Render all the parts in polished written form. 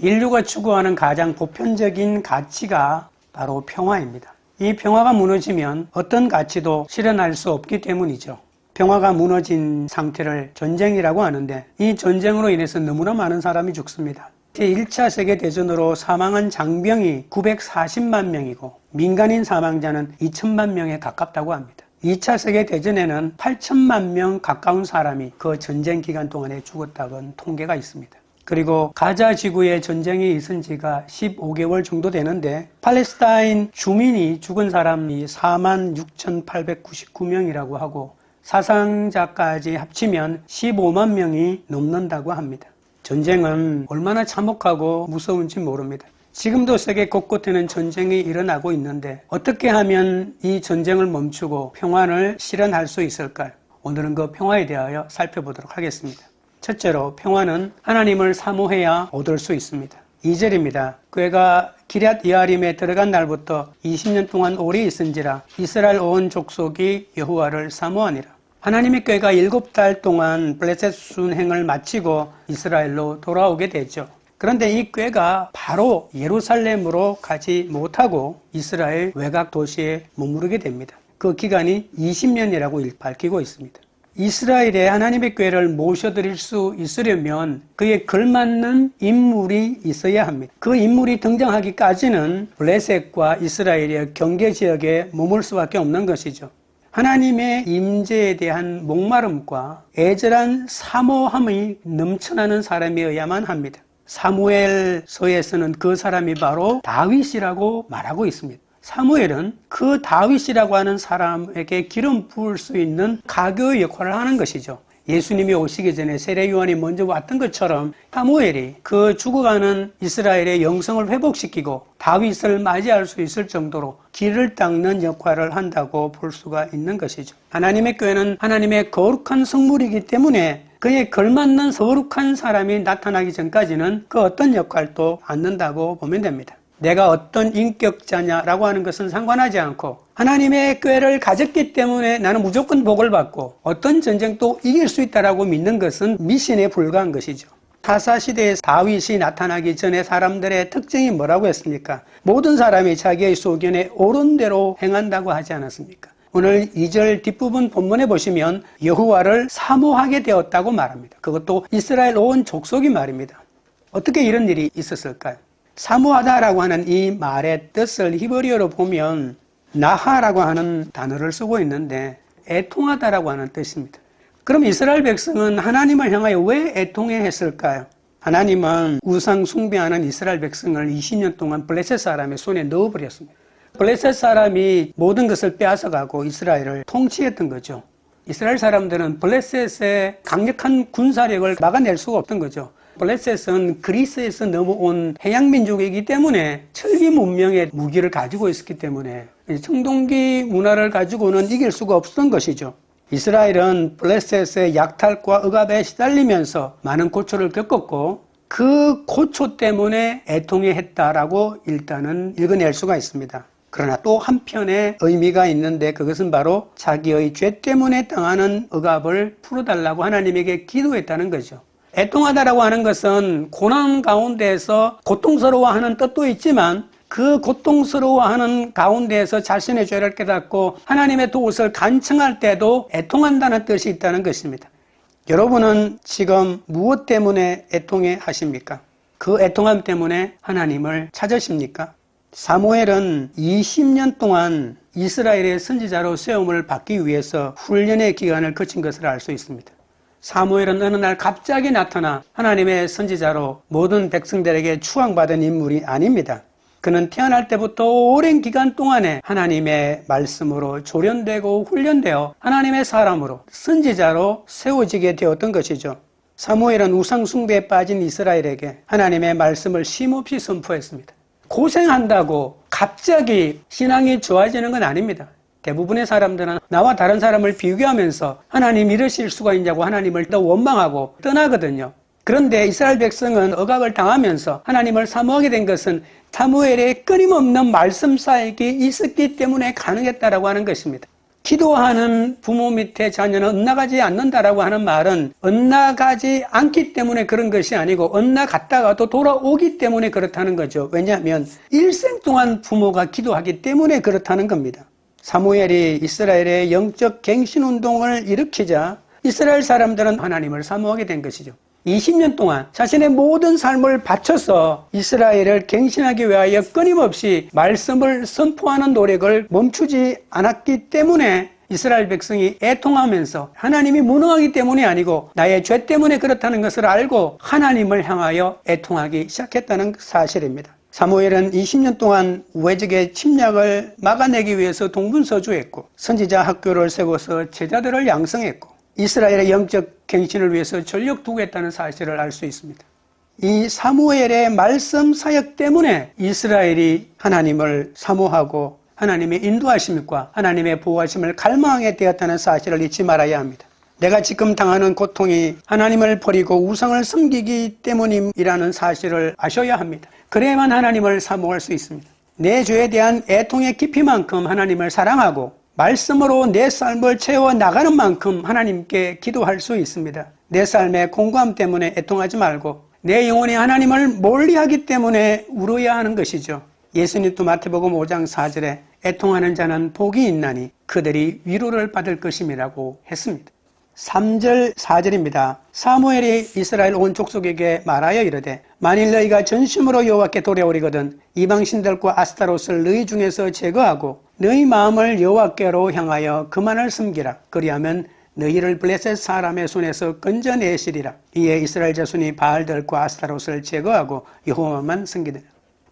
인류가 추구하는 가장 보편적인 가치가 바로 평화입니다. 이 평화가 무너지면 어떤 가치도 실현할 수 없기 때문이죠. 평화가 무너진 상태를 전쟁이라고 하는데 이 전쟁으로 인해서 너무나 많은 사람이 죽습니다. 제1차 세계대전으로 사망한 장병이 940만 명이고 민간인 사망자는 2천만 명에 가깝다고 합니다. 2차 세계대전에는 8천만 명 가까운 사람이 그 전쟁 기간 동안에 죽었다는 통계가 있습니다. 그리고 가자 지구에 전쟁이 있은 지가 15개월 정도 되는데 팔레스타인 주민이 죽은 사람이 46,899명이라고 하고 사상자까지 합치면 15만 명이 넘는다고 합니다. 전쟁은 얼마나 참혹하고 무서운지 모릅니다. 지금도 세계 곳곳에는 전쟁이 일어나고 있는데 어떻게 하면 이 전쟁을 멈추고 평화를 실현할 수 있을까요? 오늘은 그 평화에 대하여 살펴보도록 하겠습니다. 첫째로 평화는 하나님을 사모해야 얻을 수 있습니다. 2절입니다. 그가 기럇 여아림에 들어간 날부터 20년 동안 오래 있은지라 이스라엘 온 족속이 여호와를 사모하니라. 하나님의 꾀가 7달 동안 블레셋 순행을 마치고 이스라엘로 돌아오게 되죠. 그런데 이 꾀가 바로 예루살렘으로 가지 못하고 이스라엘 외곽 도시에 머무르게 됩니다. 그 기간이 20년이라고 밝히고 있습니다. 이스라엘에 하나님의 꾀를 모셔드릴 수 있으려면 그에 걸맞는 인물이 있어야 합니다. 그 인물이 등장하기까지는 블레셋과 이스라엘의 경계지역에 머물 수밖에 없는 것이죠. 하나님의 임재에 대한 목마름과 애절한 사모함이 넘쳐나는 사람이어야만 합니다. 사무엘서에서는 그 사람이 바로 다윗이라고 말하고 있습니다. 사무엘은 그 다윗이라고 하는 사람에게 기름 부을 수 있는 가교의 역할을 하는 것이죠. 예수님이 오시기 전에 세례 요한이 먼저 왔던 것처럼 사무엘이 그 죽어가는 이스라엘의 영성을 회복시키고 다윗을 맞이할 수 있을 정도로 길을 닦는 역할을 한다고 볼 수가 있는 것이죠. 하나님의 교회는 하나님의 거룩한 성물이기 때문에 그에 걸맞는 거룩한 사람이 나타나기 전까지는 그 어떤 역할도 않는다고 보면 됩니다. 내가 어떤 인격자냐라고 하는 것은 상관하지 않고 하나님의 꾀를 가졌기 때문에 나는 무조건 복을 받고 어떤 전쟁도 이길 수 있다라고 믿는 것은 미신에 불과한 것이죠. 타사시대에 다윗이 나타나기 전에 사람들의 특징이 뭐라고 했습니까? 모든 사람이 자기의 소견에 옳은 대로 행한다고 하지 않았습니까? 오늘 2절 뒷부분 본문에 보시면 여호와를 사모하게 되었다고 말합니다. 그것도 이스라엘 온 족속이 말입니다. 어떻게 이런 일이 있었을까요? 사모하다라고 하는 이 말의 뜻을 히브리어로 보면 나하라고 하는 단어를 쓰고 있는데 애통하다라고 하는 뜻입니다. 그럼 이스라엘 백성은 하나님을 향하여 왜 애통해 했을까요? 하나님은 우상 숭배하는 이스라엘 백성을 20년 동안 블레셋 사람의 손에 넣어버렸습니다. 블레셋 사람이 모든 것을 빼앗아가고 이스라엘을 통치했던 거죠. 이스라엘 사람들은 블레셋의 강력한 군사력을 막아낼 수가 없던 거죠. 블레셋은 그리스에서 넘어온 해양민족이기 때문에 철기 문명의 무기를 가지고 있었기 때문에 청동기 문화를 가지고는 이길 수가 없었던 것이죠. 이스라엘은 블레셋의 약탈과 억압에 시달리면서 많은 고초를 겪었고 그 고초 때문에 애통해 했다라고 일단은 읽어낼 수가 있습니다. 그러나 또 한편의 의미가 있는데 그것은 바로 자기의 죄 때문에 당하는 억압을 풀어달라고 하나님에게 기도했다는 거죠. 애통하다라고 하는 것은 고난 가운데에서 고통스러워하는 뜻도 있지만 그 고통스러워하는 가운데에서 자신의 죄를 깨닫고 하나님의 도웃을 간청할 때도 애통한다는 뜻이 있다는 것입니다. 여러분은 지금 무엇 때문에 애통해 하십니까? 그 애통함 때문에 하나님을 찾으십니까? 사무엘은 20년 동안 이스라엘의 선지자로 세움을 받기 위해서 훈련의 기간을 거친 것을 알 수 있습니다. 사무엘은 어느 날 갑자기 나타나 하나님의 선지자로 모든 백성들에게 추앙받은 인물이 아닙니다. 그는 태어날 때부터 오랜 기간 동안에 하나님의 말씀으로 조련되고 훈련되어 하나님의 사람으로 선지자로 세워지게 되었던 것이죠. 사무엘은 우상 숭배에 빠진 이스라엘에게 하나님의 말씀을 쉼없이 선포했습니다. 고생한다고 갑자기 신앙이 좋아지는 건 아닙니다. 대부분의 사람들은 나와 다른 사람을 비교하면서 하나님 이러실 수가 있냐고 하나님을 더 원망하고 떠나거든요. 그런데 이스라엘 백성은 억압을 당하면서 하나님을 사모하게 된 것은 사무엘의 끊임없는 말씀 사역이 있었기 때문에 가능했다라고 하는 것입니다. 기도하는 부모 밑에 자녀는 엇나가지 않는다라고 하는 말은 엇나가지 않기 때문에 그런 것이 아니고 엇나갔다가도 돌아오기 때문에 그렇다는 거죠. 왜냐하면 일생 동안 부모가 기도하기 때문에 그렇다는 겁니다. 사무엘이 이스라엘의 영적 갱신운동을 일으키자 이스라엘 사람들은 하나님을 사모하게 된 것이죠. 20년 동안 자신의 모든 삶을 바쳐서 이스라엘을 갱신하기 위하여 끊임없이 말씀을 선포하는 노력을 멈추지 않았기 때문에 이스라엘 백성이 애통하면서 하나님이 무능하기 때문이 아니고 나의 죄 때문에 그렇다는 것을 알고 하나님을 향하여 애통하기 시작했다는 사실입니다. 사무엘은 20년 동안 외적의 침략을 막아내기 위해서 동분서주했고 선지자 학교를 세워서 제자들을 양성했고 이스라엘의 영적 갱신을 위해서 전력 투구했다는 사실을 알 수 있습니다. 이 사무엘의 말씀 사역 때문에 이스라엘이 하나님을 사모하고 하나님의 인도하심과 하나님의 보호하심을 갈망하게 되었다는 사실을 잊지 말아야 합니다. 내가 지금 당하는 고통이 하나님을 버리고 우상을 섬기기 때문이라는 사실을 아셔야 합니다. 그래야만 하나님을 사모할 수 있습니다. 내 죄에 대한 애통의 깊이만큼 하나님을 사랑하고 말씀으로 내 삶을 채워나가는 만큼 하나님께 기도할 수 있습니다. 내 삶의 공고함 때문에 애통하지 말고 내 영혼이 하나님을 멀리하기 때문에 울어야 하는 것이죠. 예수님도 마태복음 5장 4절에 애통하는 자는 복이 있나니 그들이 위로를 받을 것임이라고 했습니다. 3절 4절입니다. 사무엘이 이스라엘 온 족속에게 말하여 이르되 만일 너희가 전심으로 여호와께 돌아오리거든 이방신들과 아스타롯을 너희 중에서 제거하고 너희 마음을 여호와께로 향하여 그만을 섬기라. 그리하면 너희를 블레셋 사람의 손에서 건져내시리라. 이에 이스라엘 자손이 바알들과 아스타롯을 제거하고 여호와만 섬기더라.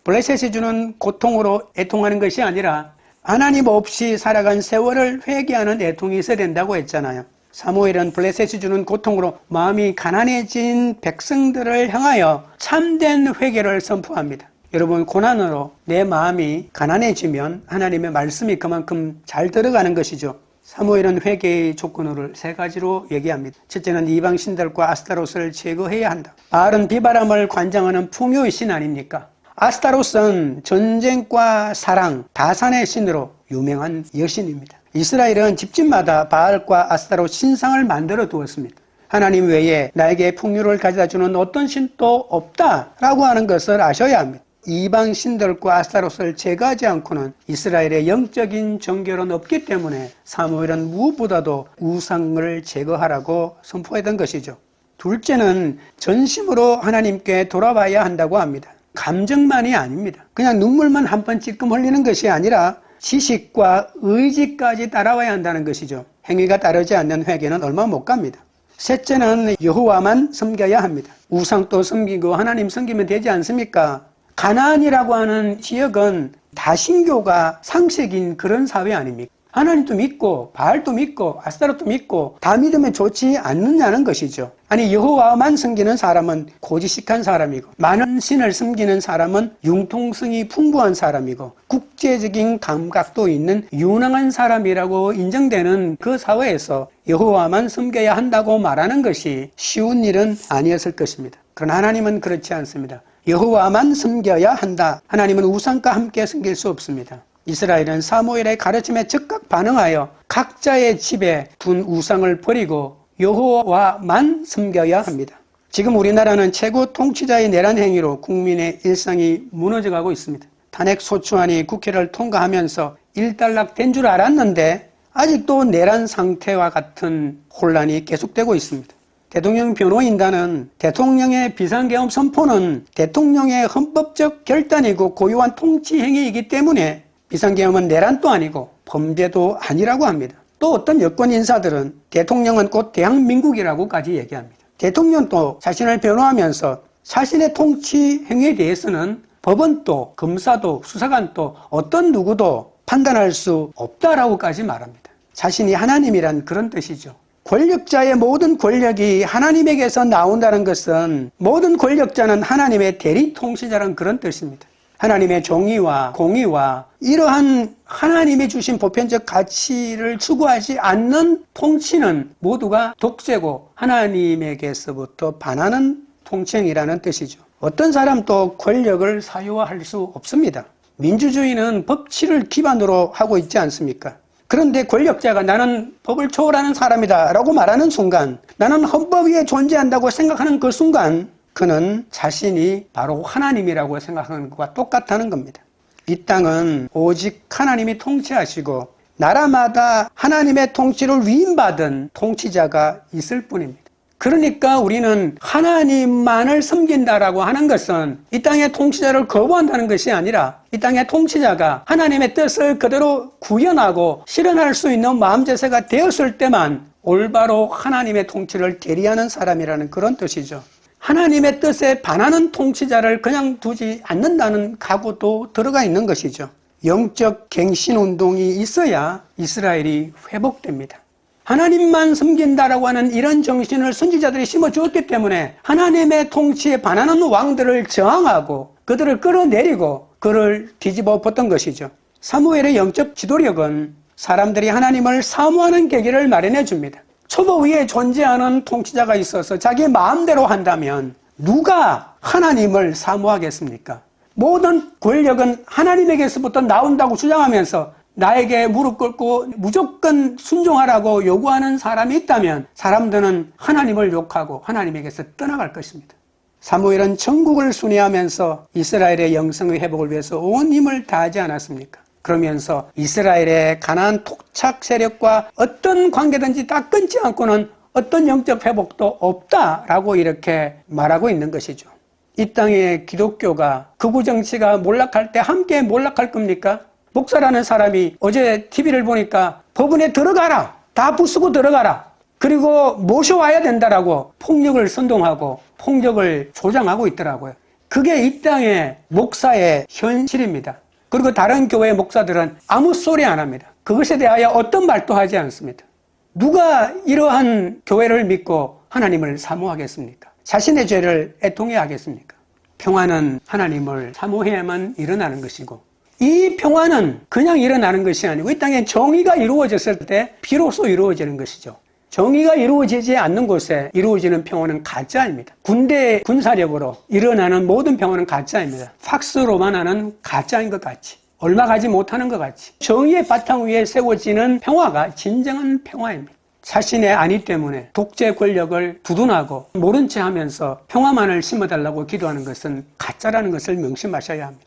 블레셋이 주는 고통으로 애통하는 것이 아니라 하나님 없이 살아간 세월을 회개하는 애통이 있어야 된다고 했잖아요. 사무엘은 블레셋이 주는 고통으로 마음이 가난해진 백성들을 향하여 참된 회개를 선포합니다. 여러분, 고난으로 내 마음이 가난해지면 하나님의 말씀이 그만큼 잘 들어가는 것이죠. 사무엘은 회개의 조건을 3가지로 얘기합니다. 첫째는 이방 신들과 아스타롯을 제거해야 한다. 바알은 비바람을 관장하는 풍요의 신 아닙니까? 아스타롯은 전쟁과 사랑, 다산의 신으로 유명한 여신입니다. 이스라엘은 집집마다 바알과 아스타롯 신상을 만들어 두었습니다. 하나님 외에 나에게 풍요를 가져다 주는 어떤 신도 없다라고 하는 것을 아셔야 합니다. 이방 신들과 아스타롯을 제거하지 않고는 이스라엘의 영적인 정결은 없기 때문에 사무엘은 무엇보다도 우상을 제거하라고 선포했던 것이죠. 둘째는 전심으로 하나님께 돌아와야 한다고 합니다. 감정만이 아닙니다. 그냥 눈물만 한 번 찔끔 흘리는 것이 아니라 지식과 의지까지 따라와야 한다는 것이죠. 행위가 따르지 않는 회개는 얼마 못 갑니다. 셋째는 여호와만 섬겨야 합니다. 우상도 섬기고 하나님 섬기면 되지 않습니까? 가나안이라고 하는 지역은 다신교가 상식인 그런 사회 아닙니까? 하나님도 믿고 바알도 믿고 아스타롯도 믿고 다 믿으면 좋지 않느냐는 것이죠. 아니, 여호와만 섬기는 사람은 고지식한 사람이고 많은 신을 섬기는 사람은 융통성이 풍부한 사람이고 국제적인 감각도 있는 유능한 사람이라고 인정되는 그 사회에서 여호와만 섬겨야 한다고 말하는 것이 쉬운 일은 아니었을 것입니다. 그러나 하나님은 그렇지 않습니다. 여호와만 섬겨야 한다. 하나님은 우상과 함께 섬길 수 없습니다. 이스라엘은 사무엘의 가르침에 즉각 반응하여 각자의 집에 둔 우상을 버리고 여호와만 섬겨야 합니다. 지금 우리나라는 최고 통치자의 내란 행위로 국민의 일상이 무너져가고 있습니다. 탄핵 소추안이 국회를 통과하면서 일단락된 줄 알았는데 아직도 내란 상태와 같은 혼란이 계속되고 있습니다. 대통령 변호인단은 대통령의 비상계엄 선포는 대통령의 헌법적 결단이고 고유한 통치 행위이기 때문에 비상계엄은 내란도 아니고 범죄도 아니라고 합니다. 또 어떤 여권 인사들은 대통령은 곧 대한민국이라고까지 얘기합니다. 대통령도 자신을 변호하면서 자신의 통치 행위에 대해서는 법원도 검사도 수사관도 어떤 누구도 판단할 수 없다라고까지 말합니다. 자신이 하나님이란 그런 뜻이죠. 권력자의 모든 권력이 하나님에게서 나온다는 것은 모든 권력자는 하나님의 대리 통치자라는 그런 뜻입니다. 하나님의 정의와 공의와 이러한 하나님이 주신 보편적 가치를 추구하지 않는 통치는 모두가 독재고 하나님에게서부터 반하는 통치행위라는 뜻이죠. 어떤 사람도 권력을 사유화할 수 없습니다. 민주주의는 법치를 기반으로 하고 있지 않습니까? 그런데 권력자가 나는 법을 초월하는 사람이다 라고 말하는 순간, 나는 헌법 위에 존재한다고 생각하는 그 순간 그는 자신이 바로 하나님이라고 생각하는 것과 똑같다는 겁니다. 이 땅은 오직 하나님이 통치하시고 나라마다 하나님의 통치를 위임받은 통치자가 있을 뿐입니다. 그러니까 우리는 하나님만을 섬긴다라고 하는 것은 이 땅의 통치자를 거부한다는 것이 아니라 이 땅의 통치자가 하나님의 뜻을 그대로 구현하고 실현할 수 있는 마음자세가 되었을 때만 올바로 하나님의 통치를 계리하는 사람이라는 그런 뜻이죠. 하나님의 뜻에 반하는 통치자를 그냥 두지 않는다는 각오도 들어가 있는 것이죠. 영적 갱신운동이 있어야 이스라엘이 회복됩니다. 하나님만 섬긴다라고 하는 이런 정신을 선지자들이 심어주었기 때문에 하나님의 통치에 반하는 왕들을 저항하고 그들을 끌어내리고 그를 뒤집어 엎었던 것이죠. 사무엘의 영적 지도력은 사람들이 하나님을 사모하는 계기를 마련해 줍니다. 초보 위에 존재하는 통치자가 있어서 자기 마음대로 한다면 누가 하나님을 사모하겠습니까? 모든 권력은 하나님에게서부터 나온다고 주장하면서 나에게 무릎 꿇고 무조건 순종하라고 요구하는 사람이 있다면 사람들은 하나님을 욕하고 하나님에게서 떠나갈 것입니다. 사무엘은 천국을 순회하면서 이스라엘의 영성의 회복을 위해서 온 힘을 다하지 않았습니까? 그러면서 이스라엘의 가나안 토착 세력과 어떤 관계든지 다 끊지 않고는 어떤 영적 회복도 없다라고 이렇게 말하고 있는 것이죠. 이 땅의 기독교가 극우 정치가 몰락할 때 함께 몰락할 겁니까? 목사라는 사람이 어제 TV를 보니까 법원에 들어가라, 다 부수고 들어가라, 그리고 모셔와야 된다라고 폭력을 선동하고 폭력을 조장하고 있더라고요. 그게 이 땅의 목사의 현실입니다. 그리고 다른 교회 목사들은 아무 소리 안 합니다. 그것에 대하여 어떤 말도 하지 않습니다. 누가 이러한 교회를 믿고 하나님을 사모하겠습니까? 자신의 죄를 애통해야 하겠습니까? 평화는 하나님을 사모해야만 일어나는 것이고, 이 평화는 그냥 일어나는 것이 아니고 이 땅에 정의가 이루어졌을 때 비로소 이루어지는 것이죠. 정의가 이루어지지 않는 곳에 이루어지는 평화는 가짜입니다. 군대 군사력으로 일어나는 모든 평화는 가짜입니다. 팍스 로마나는 가짜인 것 같이, 얼마 가지 못하는 것 같이 정의의 바탕 위에 세워지는 평화가 진정한 평화입니다. 자신의 안위 때문에 독재 권력을 두둔하고 모른 채 하면서 평화만을 심어달라고 기도하는 것은 가짜라는 것을 명심하셔야 합니다.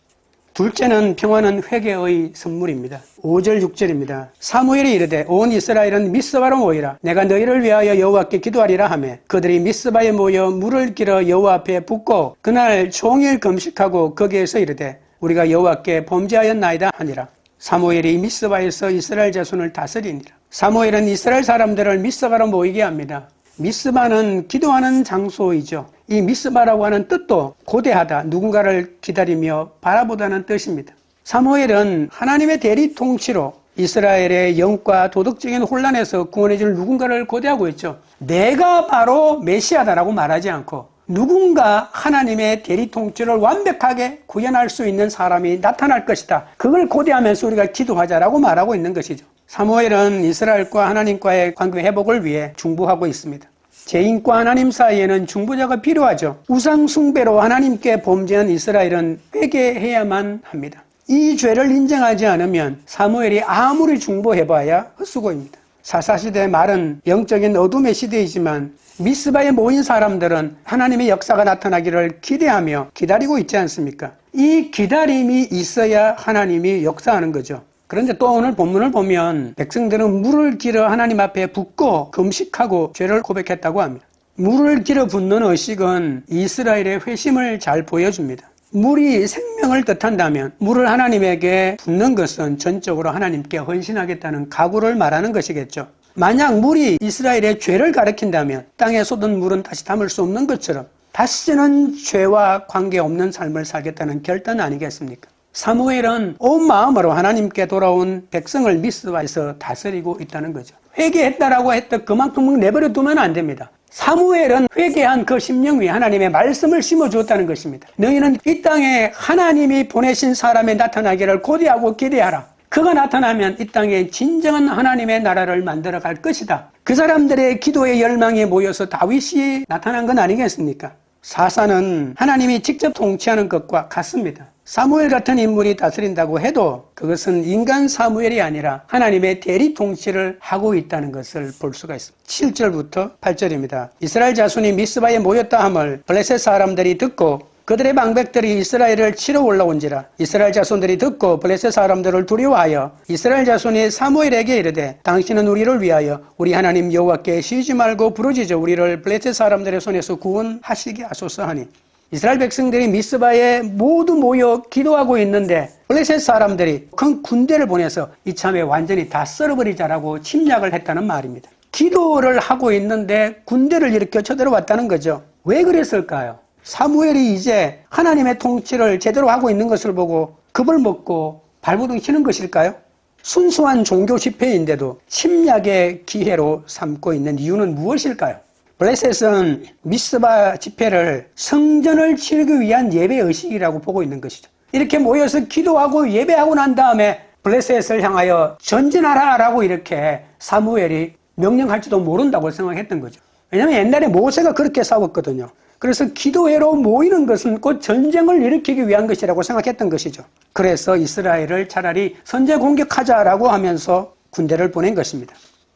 둘째는 평화는 회개의 선물입니다. 5절 6절입니다. 사무엘이 이르되 온 이스라엘은 미스바로 모이라. 내가 너희를 위하여 여호와께 기도하리라 하매 그들이 미스바에 모여 물을 길어 여호와 앞에 붓고 그날 종일 금식하고 거기에서 이르되 우리가 여호와께 범죄하였나이다 하니라. 사무엘이 미스바에서 이스라엘 자손을 다스리니라. 사무엘은 이스라엘 사람들을 미스바로 모이게 합니다. 미스바는 기도하는 장소이죠. 이 미스바라고 하는 뜻도 고대하다, 누군가를 기다리며 바라보다는 뜻입니다. 사무엘은 하나님의 대리 통치로 이스라엘의 영과 도덕적인 혼란에서 구원해줄 누군가를 고대하고 있죠. 내가 바로 메시아다라고 말하지 않고 누군가 하나님의 대리 통치를 완벽하게 구현할 수 있는 사람이 나타날 것이다. 그걸 고대하면서 우리가 기도하자라고 말하고 있는 것이죠. 사무엘은 이스라엘과 하나님과의 관계 회복을 위해 중보하고 있습니다. 죄인과 하나님 사이에는 중보자가 필요하죠. 우상 숭배로 하나님께 범죄한 이스라엘은 회개해야만 합니다. 이 죄를 인정하지 않으면 사무엘이 아무리 중보해봐야 헛수고입니다. 사사시대 말은 영적인 어둠의 시대이지만 미스바에 모인 사람들은 하나님의 역사가 나타나기를 기대하며 기다리고 있지 않습니까? 이 기다림이 있어야 하나님이 역사하는 거죠. 그런데 또 오늘 본문을 보면 백성들은 물을 길어 하나님 앞에 붓고 금식하고 죄를 고백했다고 합니다. 물을 길어 붓는 의식은 이스라엘의 회심을 잘 보여줍니다. 물이 생명을 뜻한다면 물을 하나님에게 붓는 것은 전적으로 하나님께 헌신하겠다는 각오를 말하는 것이겠죠. 만약 물이 이스라엘의 죄를 가리킨다면 땅에 쏟은 물은 다시 담을 수 없는 것처럼 다시는 죄와 관계없는 삶을 살겠다는 결단 아니겠습니까? 사무엘은 온 마음으로 하나님께 돌아온 백성을 미스바에서 다스리고 있다는 거죠. 회개했다라고 했다 그만큼 내버려 두면 안 됩니다. 사무엘은 회개한 그 심령 위에 하나님의 말씀을 심어주었다는 것입니다. 너희는 이 땅에 하나님이 보내신 사람이 나타나기를 고대하고 기대하라. 그가 나타나면 이 땅에 진정한 하나님의 나라를 만들어 갈 것이다. 그 사람들의 기도의 열망에 모여서 다윗이 나타난 건 아니겠습니까? 사사는 하나님이 직접 통치하는 것과 같습니다. 사무엘 같은 인물이 다스린다고 해도 그것은 인간 사무엘이 아니라 하나님의 대리 통치를 하고 있다는 것을 볼 수가 있습니다. 7절부터 8절입니다. 이스라엘 자손이 미스바에 모였다 함을 블레셋 사람들이 듣고 그들의 방백들이 이스라엘을 치러 올라온지라. 이스라엘 자손들이 듣고 블레셋 사람들을 두려워하여 이스라엘 자손이 사무엘에게 이르되 당신은 우리를 위하여 우리 하나님 여호와께 쉬지 말고 부르짖어 우리를 블레셋 사람들의 손에서 구원하시게 하소서 하니 이스라엘 백성들이 미스바에 모두 모여 기도하고 있는데 블레셋 사람들이 큰 군대를 보내서 이참에 완전히 다 썰어버리자라고 침략을 했다는 말입니다. 기도를 하고 있는데 군대를 일으켜 쳐들어왔다는 거죠. 왜 그랬을까요? 사무엘이 이제 하나님의 통치를 제대로 하고 있는 것을 보고 겁을 먹고 발버둥 치는 것일까요? 순수한 종교 집회인데도 침략의 기회로 삼고 있는 이유는 무엇일까요? 블레셋은 미스바 집회를 성전을 치르기 위한 예배 의식이라고 보고 있는 것이죠. 이렇게 모여서 기도하고 예배하고 난 다음에 블레셋을 향하여 전진하라 라고 이렇게 사무엘이 명령할지도 모른다고 생각했던 거죠. 왜냐하면 옛날에 모세가 그렇게 싸웠거든요. 그래서 기도회로 모이는 것은 곧 전쟁을 일으키기 위한 것이라고 생각했던 것이죠. 그래서 이스라엘을 차라리 선제 공격하자라고 하면서 군대를 보낸 것입니다.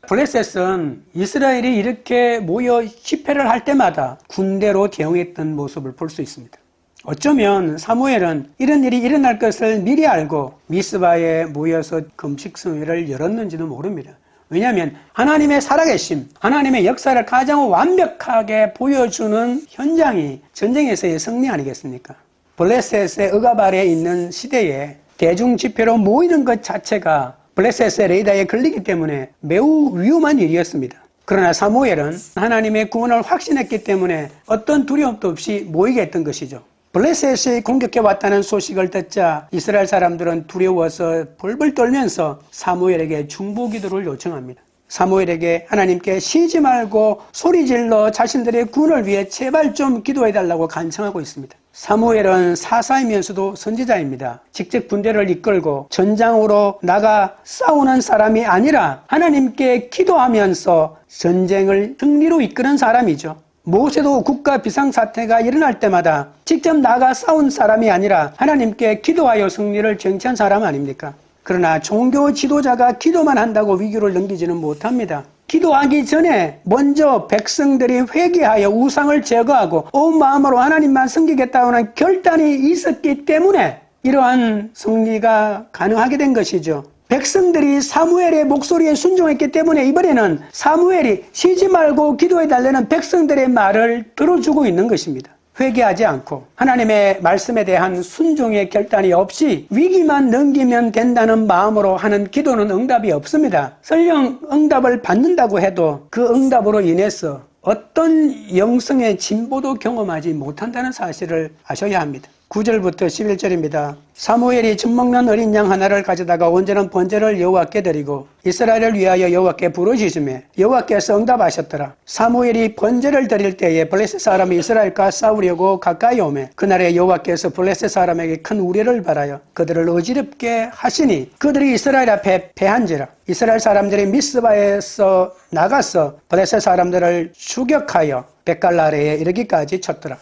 블레셋은 이스라엘이 이렇게 모여 집회를 할 때마다 군대로 대응했던 모습을 볼 수 있습니다. 어쩌면 사무엘은 이런 일이 일어날 것을 미리 알고 미스바에 모여서 금식성회를 열었는지도 모릅니다. 왜냐하면 하나님의 살아계심, 하나님의 역사를 가장 완벽하게 보여주는 현장이 전쟁에서의 승리 아니겠습니까? 블레셋의 억압 아래에 있는 시대에 대중 집회로 모이는 것 자체가 블레셋의 레이더에 걸리기 때문에 매우 위험한 일이었습니다. 그러나 사무엘은 하나님의 구원을 확신했기 때문에 어떤 두려움도 없이 모이게 했던 것이죠. 블레셋이 공격해왔다는 소식을 듣자 이스라엘 사람들은 두려워서 벌벌 떨면서 사무엘에게 중보기도를 요청합니다. 사무엘에게 하나님께 쉬지 말고 소리질러 자신들의 구원을 위해 제발 좀 기도해달라고 간청하고 있습니다. 사무엘은 사사이면서도 선지자입니다. 직접 군대를 이끌고 전장으로 나가 싸우는 사람이 아니라 하나님께 기도하면서 전쟁을 승리로 이끄는 사람이죠. 모세도 국가 비상사태가 일어날 때마다 직접 나가 싸운 사람이 아니라 하나님께 기도하여 승리를 쟁취한 사람 아닙니까? 그러나 종교 지도자가 기도만 한다고 위기를 넘기지는 못합니다. 기도하기 전에 먼저 백성들이 회개하여 우상을 제거하고 온 마음으로 하나님만 섬기겠다는 결단이 있었기 때문에 이러한 승리가 가능하게 된 것이죠. 백성들이 사무엘의 목소리에 순종했기 때문에 이번에는 사무엘이 쉬지 말고 기도해달라는 백성들의 말을 들어주고 있는 것입니다. 회개하지 않고 하나님의 말씀에 대한 순종의 결단이 없이 위기만 넘기면 된다는 마음으로 하는 기도는 응답이 없습니다. 설령 응답을 받는다고 해도 그 응답으로 인해서 어떤 영성의 진보도 경험하지 못한다는 사실을 아셔야 합니다. 9절부터 11절입니다. 사무엘이 젖먹는 어린 양 하나를 가져다가 온전한 번제를 여호와께 드리고 이스라엘을 위하여 여호와께 부르짖으매 여호와께서 응답하셨더라. 사무엘이 번제를 드릴 때에 블레셋 사람이 이스라엘과 싸우려고 가까이 오매 그날에 여호와께서 블레셋 사람에게 큰 우려를 바라여 그들을 어지럽게 하시니 그들이 이스라엘 앞에 패한지라. 이스라엘 사람들이 미스바에서 나가서 블레셋 사람들을 추격하여 벳갈 아래에 이르기까지 쳤더라.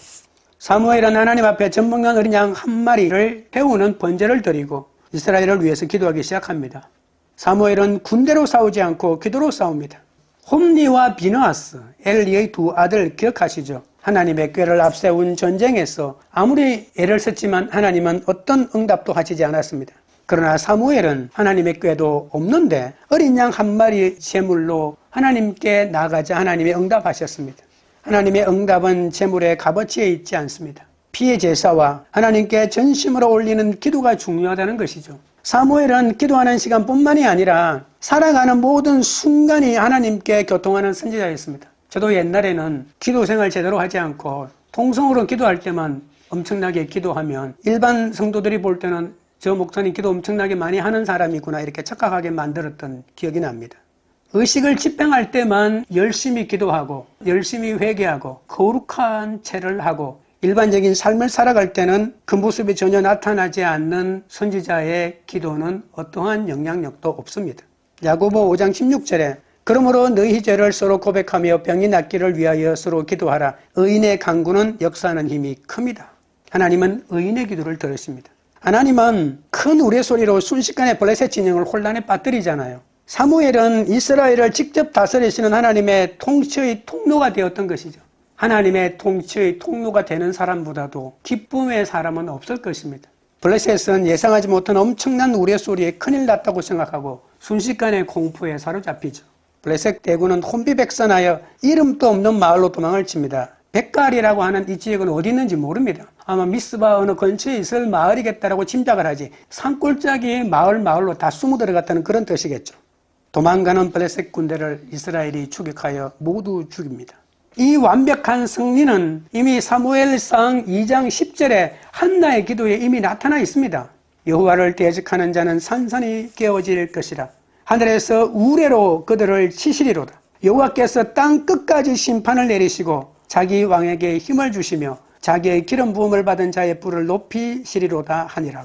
사무엘은 하나님 앞에 젖먹는 어린 양 한 마리를 태우는 번제를 드리고 이스라엘을 위해서 기도하기 시작합니다. 사무엘은 군대로 싸우지 않고 기도로 싸웁니다. 홈리와 비느하스, 엘리의 두 아들 기억하시죠? 하나님의 꾀를 앞세운 전쟁에서 아무리 애를 썼지만 하나님은 어떤 응답도 하시지 않았습니다. 그러나 사무엘은 하나님의 꾀도 없는데 어린 양 한 마리 제물로 하나님께 나가자 하나님의 응답하셨습니다. 하나님의 응답은 제물의 값어치에 있지 않습니다. 피의 제사와 하나님께 전심으로 올리는 기도가 중요하다는 것이죠. 사무엘은 기도하는 시간뿐만이 아니라 살아가는 모든 순간이 하나님께 교통하는 선지자였습니다. 저도 옛날에는 기도 생활 제대로 하지 않고 통성으로 기도할 때만 엄청나게 기도하면 일반 성도들이 볼 때는 저 목사님 기도 엄청나게 많이 하는 사람이구나 이렇게 착각하게 만들었던 기억이 납니다. 의식을 집행할 때만 열심히 기도하고 열심히 회개하고 거룩한 채를 하고 일반적인 삶을 살아갈 때는 그 모습이 전혀 나타나지 않는 선지자의 기도는 어떠한 영향력도 없습니다. 야고보 5장 16절에 그러므로 너희 죄를 서로 고백하며 병이 낫기를 위하여 서로 기도하라. 의인의 간구는 역사하는 힘이 큽니다. 하나님은 의인의 기도를 들으십니다. 하나님은 큰 우레소리로 순식간에 블레셋 진영을 혼란에 빠뜨리잖아요. 사무엘은 이스라엘을 직접 다스리시는 하나님의 통치의 통로가 되었던 것이죠. 하나님의 통치의 통로가 되는 사람보다도 기쁨의 사람은 없을 것입니다. 블레셋은 예상하지 못한 엄청난 우레소리에 큰일 났다고 생각하고 순식간에 공포에 사로잡히죠. 블레셋 대군은 혼비백산하여 이름도 없는 마을로 도망을 칩니다. 백갈이라고 하는 이 지역은 어디 있는지 모릅니다. 아마 미스바 어느 근처에 있을 마을이겠다라고 짐작을 하지 산골짜기 마을로 다 숨어 들어갔다는 그런 뜻이겠죠. 도망가는 블레셋 군대를 이스라엘이 추격하여 모두 죽입니다. 이 완벽한 승리는 이미 사무엘상 2장 10절에 한나의 기도에 이미 나타나 있습니다. 여호와를 대적하는 자는 산산이 깨어질 것이라. 하늘에서 우레로 그들을 치시리로다. 여호와께서 땅 끝까지 심판을 내리시고 자기 왕에게 힘을 주시며 자기의 기름 부음을 받은 자의 뿔을 높이시리로다 하니라.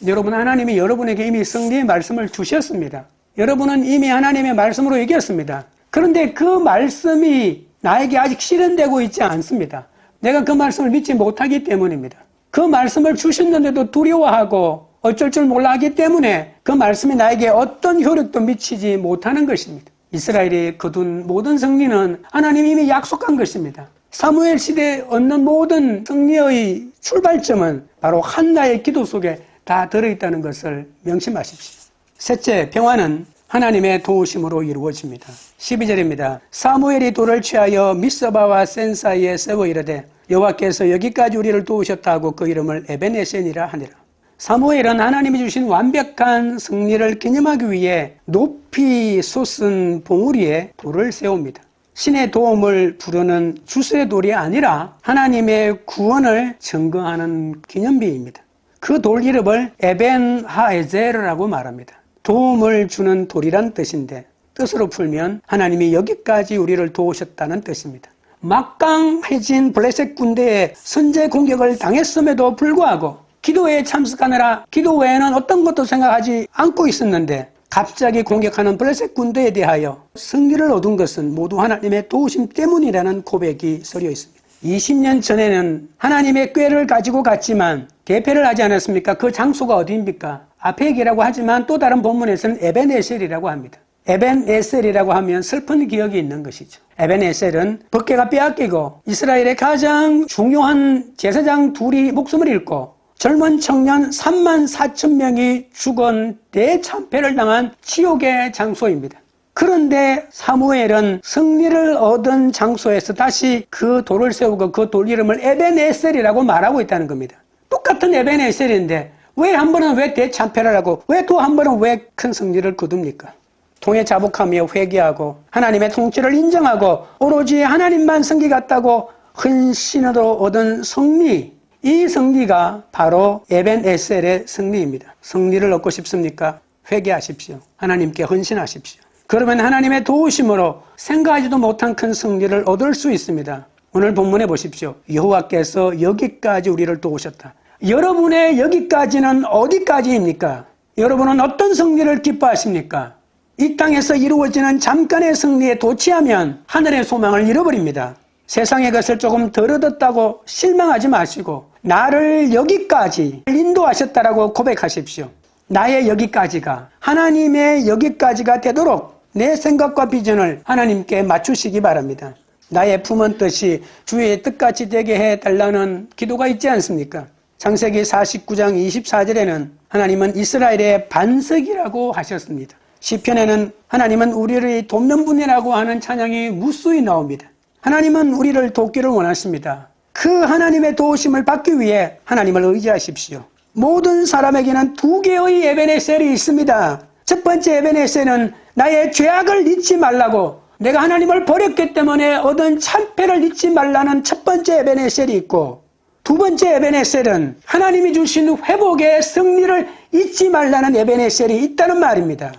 여러분, 하나님이 여러분에게 이미 승리의 말씀을 주셨습니다. 여러분은 이미 하나님의 말씀으로 이겼습니다. 그런데 그 말씀이 나에게 아직 실현되고 있지 않습니다. 내가 그 말씀을 믿지 못하기 때문입니다. 그 말씀을 주셨는데도 두려워하고 어쩔 줄 몰라 하기 때문에 그 말씀이 나에게 어떤 효력도 미치지 못하는 것입니다. 이스라엘이 거둔 모든 승리는 하나님이 이미 약속한 것입니다. 사무엘 시대에 얻는 모든 승리의 출발점은 바로 한나의 기도 속에 다 들어있다는 것을 명심하십시오. 셋째, 평화는 하나님의 도우심으로 이루어집니다. 12절입니다. 사무엘이 돌을 취하여 미스바와 센 사이에 세워 이르되 여호와께서 여기까지 우리를 도우셨다고 그 이름을 에벤에센이라 하니라. 사무엘은 하나님이 주신 완벽한 승리를 기념하기 위해 높이 솟은 봉우리에 돌을 세웁니다. 신의 도움을 부르는 주술의 돌이 아니라 하나님의 구원을 증거하는 기념비입니다. 그 돌 이름을 에벤 하에제르라고 말합니다. 도움을 주는 돌이란 뜻인데 뜻으로 풀면 하나님이 여기까지 우리를 도우셨다는 뜻입니다. 막강해진 블레셋 군대에 선제 공격을 당했음에도 불구하고 기도에 참석하느라 기도 외에는 어떤 것도 생각하지 않고 있었는데 갑자기 공격하는 블레셋 군대에 대하여 승리를 얻은 것은 모두 하나님의 도우심 때문이라는 고백이 서려 있습니다. 20년 전에는 하나님의 꾀를 가지고 갔지만 대패를 하지 않았습니까? 그 장소가 어디입니까? 아펙이라고 하지만 또 다른 본문에서는 에벤에셀이라고 합니다. 에벤에셀이라고 하면 슬픈 기억이 있는 것이죠. 에벤에셀은 법궤가 빼앗기고 이스라엘의 가장 중요한 제사장 둘이 목숨을 잃고 젊은 청년 34,000명이 죽은 대참패를 당한 지옥의 장소입니다. 그런데 사무엘은 승리를 얻은 장소에서 다시 그 돌을 세우고 그 돌 이름을 에벤에셀이라고 말하고 있다는 겁니다. 똑같은 에벤에셀인데 왜 한 번은 왜 대참패를 하고 왜 또 한 번은 왜 큰 승리를 거둡니까? 통해 자복하며 회개하고 하나님의 통치를 인정하고 오로지 하나님만 승리 같다고 헌신으로 얻은 승리, 이 승리가 바로 에벤에셀의 승리입니다. 승리를 얻고 싶습니까? 회개하십시오. 하나님께 헌신하십시오. 그러면 하나님의 도우심으로 생각하지도 못한 큰 승리를 얻을 수 있습니다. 오늘 본문에 보십시오. 여호와께서 여기까지 우리를 도우셨다. 여러분의 여기까지는 어디까지입니까? 여러분은 어떤 승리를 기뻐하십니까? 이 땅에서 이루어지는 잠깐의 승리에 도취하면 하늘의 소망을 잃어버립니다. 세상의 것을 조금 덜 얻었다고 실망하지 마시고 나를 여기까지 인도하셨다라고 고백하십시오. 나의 여기까지가 하나님의 여기까지가 되도록 내 생각과 비전을 하나님께 맞추시기 바랍니다. 나의 품은 뜻이 주의 뜻같이 되게 해달라는 기도가 있지 않습니까? 창세기 49장 24절에는 하나님은 이스라엘의 반석이라고 하셨습니다. 시편에는 하나님은 우리를 돕는 분이라고 하는 찬양이 무수히 나옵니다. 하나님은 우리를 돕기를 원하십니다. 그 하나님의 도우심을 받기 위해 하나님을 의지하십시오. 모든 사람에게는 두 개의 에벤에셀이 있습니다. 첫 번째 에벤에셀은 나의 죄악을 잊지 말라고, 내가 하나님을 버렸기 때문에 얻은 참패를 잊지 말라는 첫 번째 에벤에셀이 있고, 두 번째 에벤에셀은 하나님이 주신 회복의 승리를 잊지 말라는 에벤에셀이 있다는 말입니다.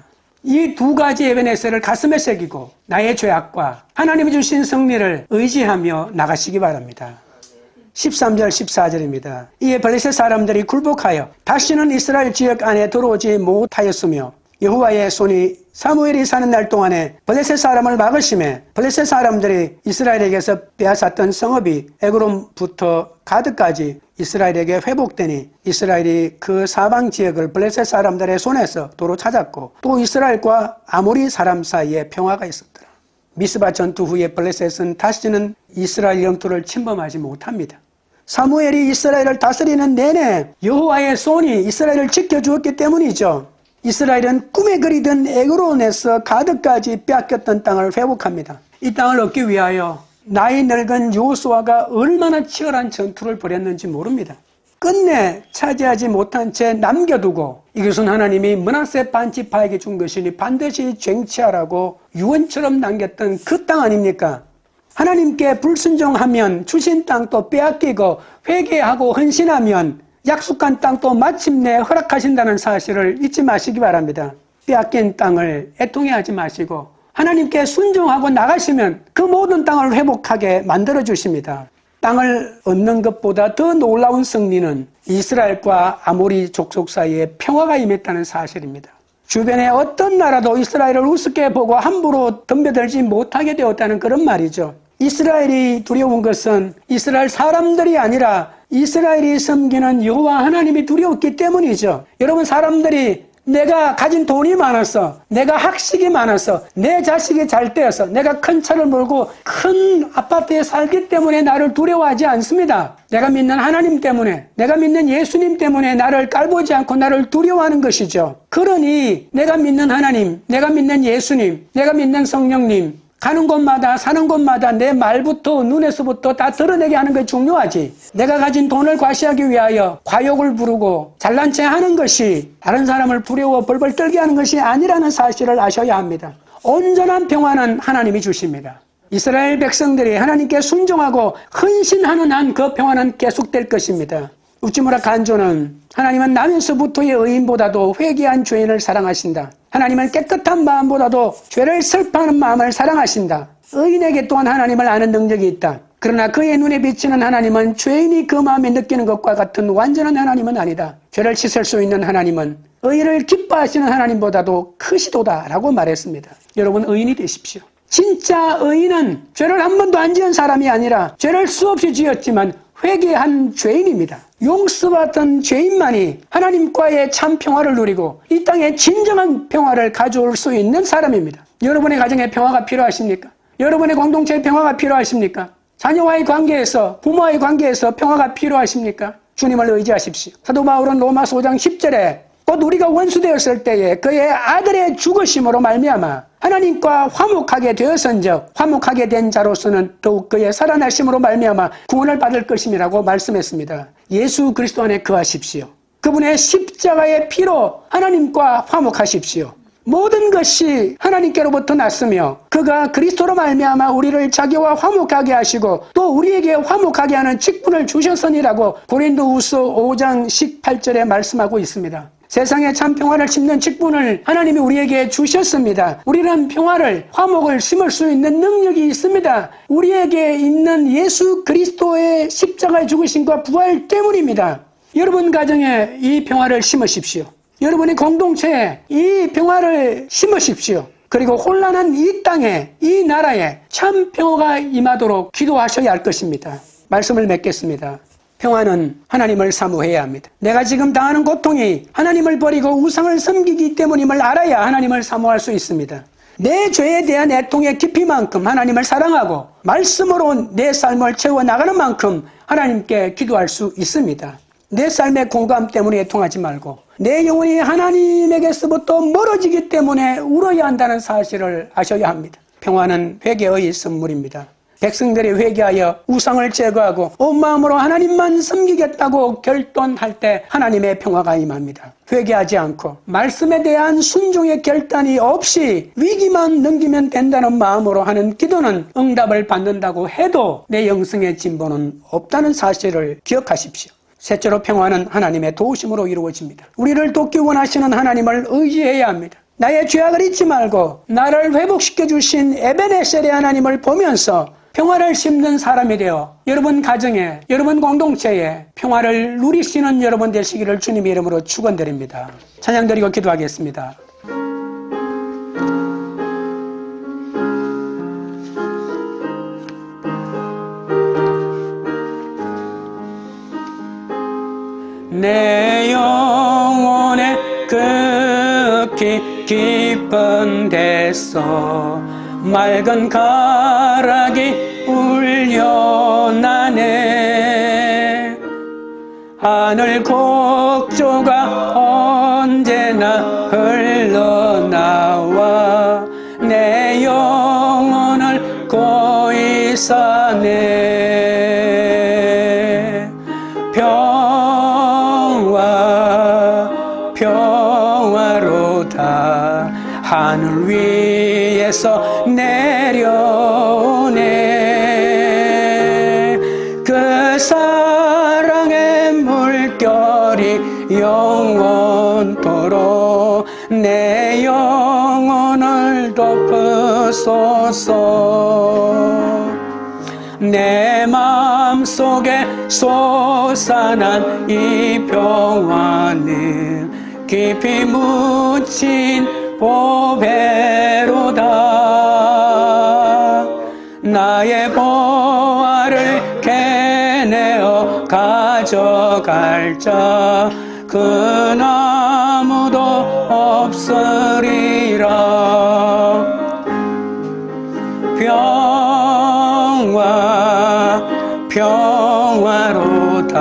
이 두 가지 에벤에셀을 가슴에 새기고 나의 죄악과 하나님이 주신 승리를 의지하며 나가시기 바랍니다. 13절 14절입니다. 이에 블레셋 사람들이 굴복하여 다시는 이스라엘 지역 안에 들어오지 못하였으며 여호와의 손이 사무엘이 사는 날 동안에 블레셋 사람을 막으심에 블레셋 사람들이 이스라엘에게서 빼앗았던 성읍이 에그론부터 가드까지 이스라엘에게 회복되니 이스라엘이 그 사방 지역을 블레셋 사람들의 손에서 도로 찾았고 또 이스라엘과 아모리 사람 사이에 평화가 있었더라. 미스바 전투 후에 블레셋은 다시는 이스라엘 영토를 침범하지 못합니다. 사무엘이 이스라엘을 다스리는 내내 여호와의 손이 이스라엘을 지켜주었기 때문이죠. 이스라엘은 꿈에 그리던 에그론에서 가드까지 빼앗겼던 땅을 회복합니다. 이 땅을 얻기 위하여 나이 늙은 여호수아가 얼마나 치열한 전투를 벌였는지 모릅니다. 끝내 차지하지 못한 채 남겨두고 이것은 하나님이 므낫세 반지파에게 준 것이니 반드시 쟁취하라고 유언처럼 남겼던 그 땅 아닙니까? 하나님께 불순종하면 주신 땅도 빼앗기고 회개하고 헌신하면 약속한 땅도 마침내 허락하신다는 사실을 잊지 마시기 바랍니다. 빼앗긴 땅을 애통해하지 마시고 하나님께 순종하고 나가시면 그 모든 땅을 회복하게 만들어 주십니다. 땅을 얻는 것보다 더 놀라운 승리는 이스라엘과 아모리 족속 사이에 평화가 임했다는 사실입니다. 주변에 어떤 나라도 이스라엘을 우습게 보고 함부로 덤벼들지 못하게 되었다는 그런 말이죠. 이스라엘이 두려운 것은 이스라엘 사람들이 아니라 이스라엘이 섬기는 여호와 하나님이 두려웠기 때문이죠. 여러분, 사람들이 내가 가진 돈이 많아서, 내가 학식이 많아서, 내 자식이 잘 되어서, 내가 큰 차를 몰고 큰 아파트에 살기 때문에 나를 두려워하지 않습니다. 내가 믿는 하나님 때문에, 내가 믿는 예수님 때문에 나를 깔보지 않고 나를 두려워하는 것이죠. 그러니 내가 믿는 하나님, 내가 믿는 예수님, 내가 믿는 성령님, 가는 곳마다 사는 곳마다 내 말부터 눈에서부터 다 드러내게 하는 것이 중요하지. 내가 가진 돈을 과시하기 위하여 과욕을 부르고 잘난 체 하는 것이 다른 사람을 두려워 벌벌 떨게 하는 것이 아니라는 사실을 아셔야 합니다. 온전한 평화는 하나님이 주십니다. 이스라엘 백성들이 하나님께 순종하고 헌신하는 한 그 평화는 계속될 것입니다. 우찌무라 간조는 하나님은 나면서부터의 의인보다도 회개한 죄인을 사랑하신다. 하나님은 깨끗한 마음보다도 죄를 슬퍼하는 마음을 사랑하신다. 의인에게 또한 하나님을 아는 능력이 있다. 그러나 그의 눈에 비치는 하나님은 죄인이 그 마음에 느끼는 것과 같은 완전한 하나님은 아니다. 죄를 씻을 수 있는 하나님은 의인을 기뻐하시는 하나님보다도 크시도다라고 말했습니다. 여러분, 의인이 되십시오. 진짜 의인은 죄를 한 번도 안 지은 사람이 아니라 죄를 수없이 지었지만 회개한 죄인입니다. 용서받던 죄인만이 하나님과의 참 평화를 누리고 이 땅에 진정한 평화를 가져올 수 있는 사람입니다. 여러분의 가정에 평화가 필요하십니까? 여러분의 공동체에 평화가 필요하십니까? 자녀와의 관계에서, 부모와의 관계에서 평화가 필요하십니까? 주님을 의지하십시오. 사도 바울은 로마서 5장 10절에 곧 우리가 원수되었을 때에 그의 아들의 죽으심으로 말미암아 하나님과 화목하게 되었은즉 화목하게 된 자로서는 더욱 그의 살아나심으로 말미암아 구원을 받을 것임이라고 말씀했습니다. 예수 그리스도 안에 거하십시오. 그분의 십자가의 피로 하나님과 화목하십시오. 모든 것이 하나님께로부터 났으며 그가 그리스도로 말미암아 우리를 자기와 화목하게 하시고 또 우리에게 화목하게 하는 직분을 주셨으니라고 고린도후서 5장 18절에 말씀하고 있습니다. 세상에 참 평화를 심는 직분을 하나님이 우리에게 주셨습니다. 우리는 평화를, 화목을 심을 수 있는 능력이 있습니다. 우리에게 있는 예수 그리스도의 십자가의 죽으심과 부활 때문입니다. 여러분 가정에 이 평화를 심으십시오. 여러분의 공동체에 이 평화를 심으십시오. 그리고 혼란한 이 땅에, 이 나라에 참 평화가 임하도록 기도하셔야 할 것입니다. 말씀을 맺겠습니다. 평화는 하나님을 사모해야 합니다. 내가 지금 당하는 고통이 하나님을 버리고 우상을 섬기기 때문임을 알아야 하나님을 사모할 수 있습니다. 내 죄에 대한 애통의 깊이만큼 하나님을 사랑하고 말씀으로 내 삶을 채워나가는 만큼 하나님께 기도할 수 있습니다. 내 삶의 공감 때문에 애통하지 말고 내 영혼이 하나님에게서부터 멀어지기 때문에 울어야 한다는 사실을 아셔야 합니다. 평화는 회개의 선물입니다. 백성들이 회개하여 우상을 제거하고 온 마음으로 하나님만 섬기겠다고 결단할 때 하나님의 평화가 임합니다. 회개하지 않고 말씀에 대한 순종의 결단이 없이 위기만 넘기면 된다는 마음으로 하는 기도는 응답을 받는다고 해도 내 영성의 진보는 없다는 사실을 기억하십시오. 셋째로 평화는 하나님의 도우심으로 이루어집니다. 우리를 돕기 원하시는 하나님을 의지해야 합니다. 나의 죄악을 잊지 말고 나를 회복시켜 주신 에베네셀의 하나님을 보면서 평화를 심는 사람이 되어 여러분 가정에, 여러분 공동체에 평화를 누리시는 여러분 되시기를 주님의 이름으로 축원드립니다. 찬양드리고 기도하겠습니다. 깊은 데서 맑은 가락이 울려나네. 하늘 곡조가 언제나 흘러나와 내 영혼을 고이 사네. 평화로다 하늘 위에서 내려오네. 그 사랑의 물결이 영원토록 내 영혼을 덮으소서. 내 마음속에 솟아난 이 평화는 깊이 묻힌 보배로다. 나의 보화를 캐내어 가져갈 자 그 아무도 없으리라. 평화로다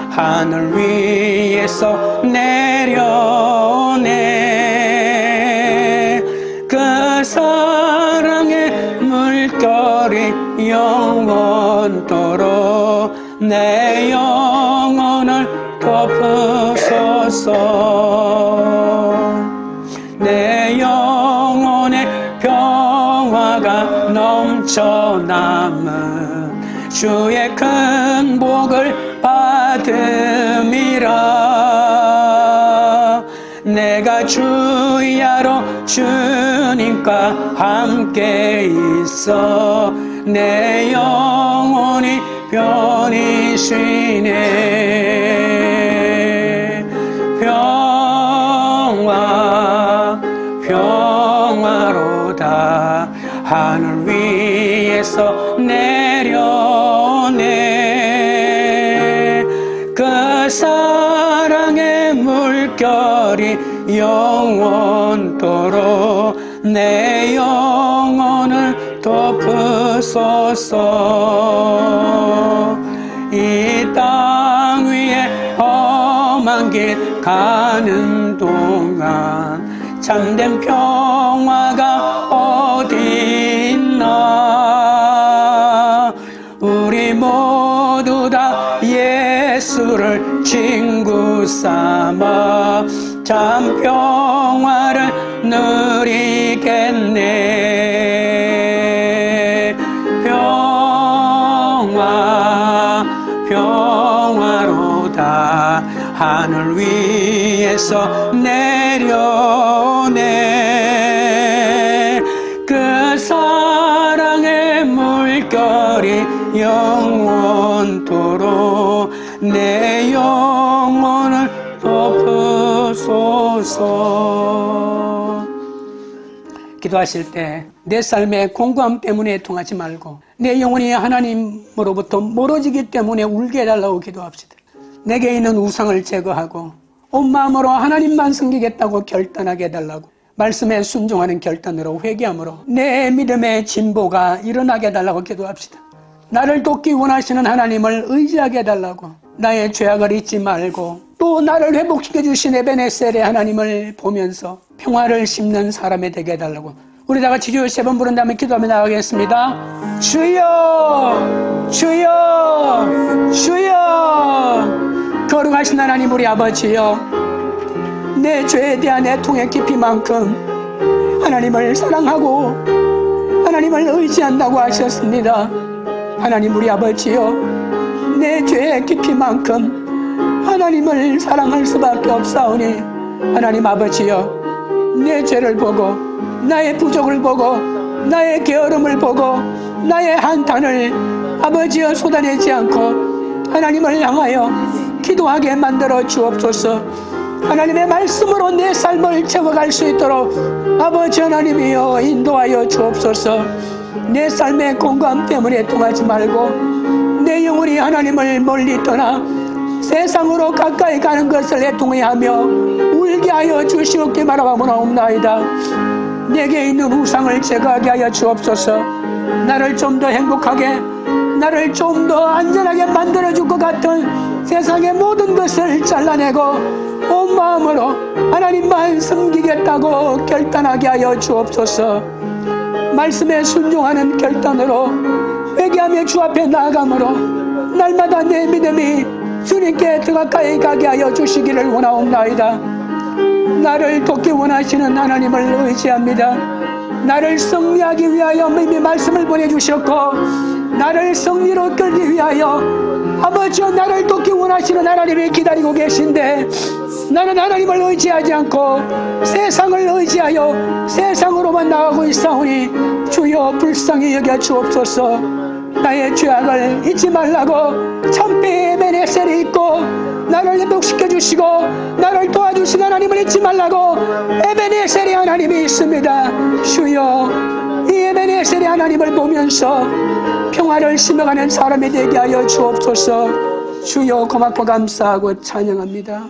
하늘 위에서 내려오네. 그 사랑의 물결이 영원토록 내 영혼을 덮으소서. 내 영혼의 평화가 넘쳐남은 주의 큰 복을 받음이라. 내가 주야로 주님과 함께 있어 내 영혼이 편히 쉬네. 평화로다 하늘 위에서 내려오네. 그 사랑의 물결이 영원토록 내 영혼을 덮으소서. 이 땅 위에 험한 길 가는 동안 참된 평화가 어디 있나. 우리 모두 다 예수를 친구 삼아 참 평화를 누리겠네. 평화로다 하늘 위에서 내려오네. 그 사랑의 물결이 영원토록 내 영혼을 덮으소서. 기도하실 때 내 삶의 공고함 때문에 통하지 말고 내 영혼이 하나님으로부터 멀어지기 때문에 울게 해달라고 기도합시다. 내게 있는 우상을 제거하고 온 마음으로 하나님만 섬기겠다고 결단하게 해달라고, 말씀에 순종하는 결단으로 회개함으로 내 믿음의 진보가 일어나게 해달라고 기도합시다. 나를 돕기 원하시는 하나님을 의지하게 해달라고, 나의 죄악을 잊지 말고 또 나를 회복시켜 주신 에베네셀의 하나님을 보면서 평화를 심는 사람이 되게 해달라고 우리 다 같이 주여 3번 부른 다음에 기도하며 나가겠습니다. 주여 주여 주여. 거룩하신 하나님 우리 아버지여, 내 죄에 대한 애통의 깊이만큼 하나님을 사랑하고 하나님을 의지한다고 하셨습니다. 하나님 우리 아버지여, 내 죄의 깊이만큼 하나님을 사랑할 수밖에 없사오니 하나님 아버지여, 내 죄를 보고 나의 부족을 보고 나의 게으름을 보고 나의 한탄을 아버지여 쏟아내지 않고 하나님을 향하여 기도하게 만들어 주옵소서. 하나님의 말씀으로 내 삶을 채워갈 수 있도록 아버지 하나님이여 인도하여 주옵소서. 내 삶의 공감 때문에 통하지 말고 내 영혼이 하나님을 멀리 떠나 세상으로 가까이 가는 것을 애통해 하며 울게 하여 주시옵게 바라보나옵나이다. 내게 있는 우상을 제거하게 하여 주옵소서. 나를 좀 더 행복하게, 나를 좀 더 안전하게 만들어줄 것 같은 세상의 모든 것을 잘라내고 온 마음으로 하나님만 섬기겠다고 결단하게 하여 주옵소서. 말씀에 순종하는 결단으로 회개하며 주 앞에 나아감으로 날마다 내 믿음이 주님께 더 가까이 가게 하여 주시기를 원하옵나이다. 나를 돕기 원하시는 하나님을 의지합니다. 나를 승리하기 위하여 이미 말씀을 보내주셨고 나를 승리로 끌기 위하여 아버지여 나를 돕기 원하시는 하나님이 기다리고 계신데 나는 하나님을 의지하지 않고 세상을 의지하여 세상으로만 나가고 있사오니 주여 불쌍히 여겨 주옵소서. 나의 죄악을 잊지 말라고 참피 에베네셀이 있고 나를 회복시켜 주시고 나를 도와주신 하나님을 잊지 말라고 에베네셀의 하나님이 있습니다. 주여 이 에베네셀의 하나님을 보면서 평화를 심어가는 사람이 되게 하여 주옵소서. 주여 고맙고 감사하고 찬양합니다.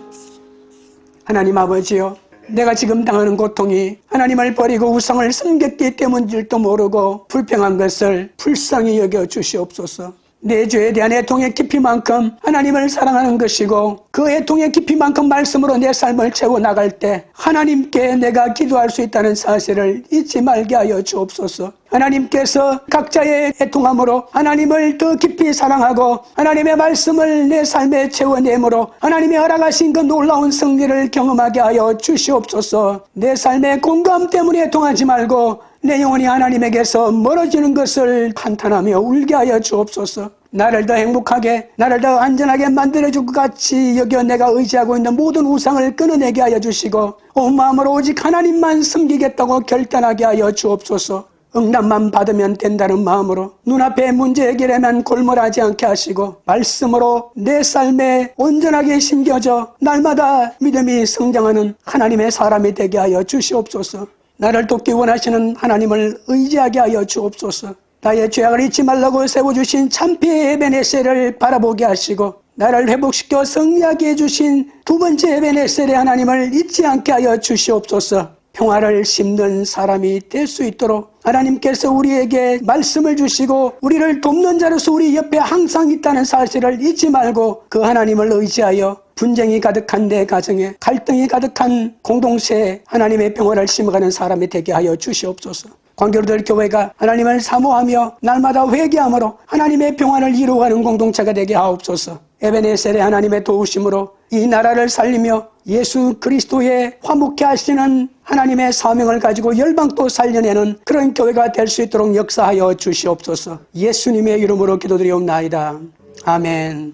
하나님 아버지여, 내가 지금 당하는 고통이 하나님을 버리고 우상을 섬겼기 때문일지도 모르고 불평한 것을 불쌍히 여겨 주시옵소서. 내 죄에 대한 애통의 깊이만큼 하나님을 사랑하는 것이고 그 애통의 깊이만큼 말씀으로 내 삶을 채워나갈 때 하나님께 내가 기도할 수 있다는 사실을 잊지 말게 하여 주옵소서. 하나님께서 각자의 애통함으로 하나님을 더 깊이 사랑하고 하나님의 말씀을 내 삶에 채워내므로 하나님이 허락하신 그 놀라운 승리를 경험하게 하여 주시옵소서. 내 삶의 공감 때문에 애통하지 말고 내 영혼이 하나님에게서 멀어지는 것을 한탄하며 울게 하여 주옵소서. 나를 더 행복하게, 나를 더 안전하게 만들어줄 것 같이 여겨 내가 의지하고 있는 모든 우상을 끊어내게 하여 주시고 온 마음으로 오직 하나님만 섬기겠다고 결단하게 하여 주옵소서. 응답만 받으면 된다는 마음으로 눈앞에 문제 해결에만 골몰하지 않게 하시고 말씀으로 내 삶에 온전하게 심겨져 날마다 믿음이 성장하는 하나님의 사람이 되게 하여 주시옵소서. 나를 돕기 원하시는 하나님을 의지하게 하여 주옵소서. 나의 죄악을 잊지 말라고 세워주신 참피의 에베네셀을 바라보게 하시고 나를 회복시켜 승리하게 해주신 두 번째 에베네셀의 하나님을 잊지 않게 하여 주시옵소서. 평화를 심는 사람이 될 수 있도록 하나님께서 우리에게 말씀을 주시고 우리를 돕는 자로서 우리 옆에 항상 있다는 사실을 잊지 말고 그 하나님을 의지하여 분쟁이 가득한 내 가정에 갈등이 가득한 공동체에 하나님의 평화를 심어가는 사람이 되게 하여 주시옵소서. 광교로들 교회가 하나님을 사모하며 날마다 회개함으로 하나님의 평화를 이루어가는 공동체가 되게 하옵소서. 에베네셀의 하나님의 도우심으로 이 나라를 살리며 예수 그리스도의 화목케 하시는 하나님의 사명을 가지고 열방도 살려내는 그런 교회가 될 수 있도록 역사하여 주시옵소서. 예수님의 이름으로 기도드리옵나이다. 아멘.